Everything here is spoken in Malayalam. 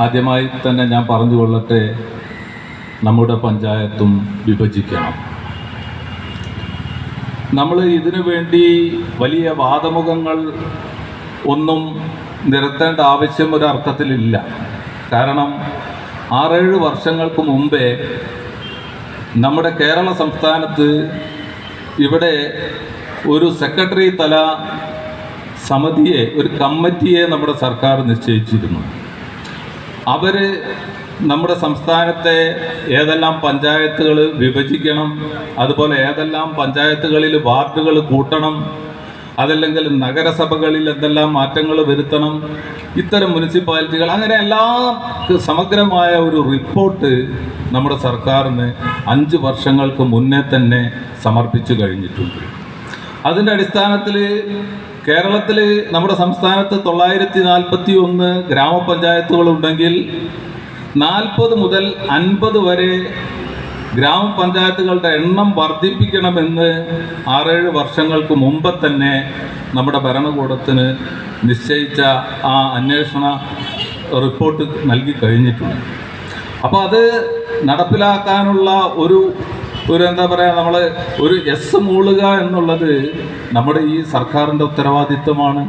ആദ്യമായി തന്നെ ഞാൻ പറഞ്ഞുകൊള്ളട്ടെ, നമ്മുടെ പഞ്ചായത്തും വിഭജിക്കണം. നമ്മൾ ഇതിനു വേണ്ടി വലിയ വാദമുഖങ്ങൾ ഒന്നും നിരത്തേണ്ട ആവശ്യം ഒരർത്ഥത്തിലില്ല. കാരണം 6-7 വർഷങ്ങൾക്ക് മുമ്പേ നമ്മുടെ കേരള സംസ്ഥാനത്ത് ഇവിടെ ഒരു സെക്രട്ടറി തല സമിതിയെ, ഒരു കമ്മിറ്റിയെ നമ്മുടെ സർക്കാർ നിശ്ചയിച്ചിരുന്നു. അവർ നമ്മുടെ സംസ്ഥാനത്തെ ഏതെല്ലാം പഞ്ചായത്തുകൾ വിഭജിക്കണം, അതുപോലെ ഏതെല്ലാം പഞ്ചായത്തുകളിൽ വാർഡുകൾ കൂട്ടണം, അതല്ലെങ്കിൽ നഗരസഭകളിൽ എന്തെല്ലാം മാറ്റങ്ങൾ വരുത്തണം, ഇത്തരം മുനിസിപ്പാലിറ്റികൾ, അങ്ങനെ എല്ലാം സമഗ്രമായ ഒരു റിപ്പോർട്ട് നമ്മുടെ സർക്കാരിന് 5 വർഷങ്ങൾക്ക് മുന്നേ തന്നെ സമർപ്പിച്ചു കഴിഞ്ഞിട്ടുണ്ട്. അതിൻ്റെ അടിസ്ഥാനത്തിൽ കേരളത്തിൽ നമ്മുടെ സംസ്ഥാനത്ത് 941 ഗ്രാമപഞ്ചായത്തുകളുണ്ടെങ്കിൽ 40 മുതൽ 50 വരെ ഗ്രാമപഞ്ചായത്തുകളുടെ എണ്ണം വർദ്ധിപ്പിക്കണമെന്ന് 6-7 വർഷങ്ങൾക്ക് മുമ്പ് തന്നെ നമ്മുടെ ഭരണകൂടത്തിന് നിശ്ചയിച്ച ആ അന്വേഷണ റിപ്പോർട്ട് നൽകി കഴിഞ്ഞിട്ടുണ്ട്. അപ്പോൾ അത് നടപ്പിലാക്കാനുള്ള ഒരു എന്താ പറയുക, നമ്മൾ ഒരു മൂളുക എന്നുള്ളത് നമ്മുടെ ഈ സർക്കാരിൻ്റെ ഉത്തരവാദിത്വമാണ്.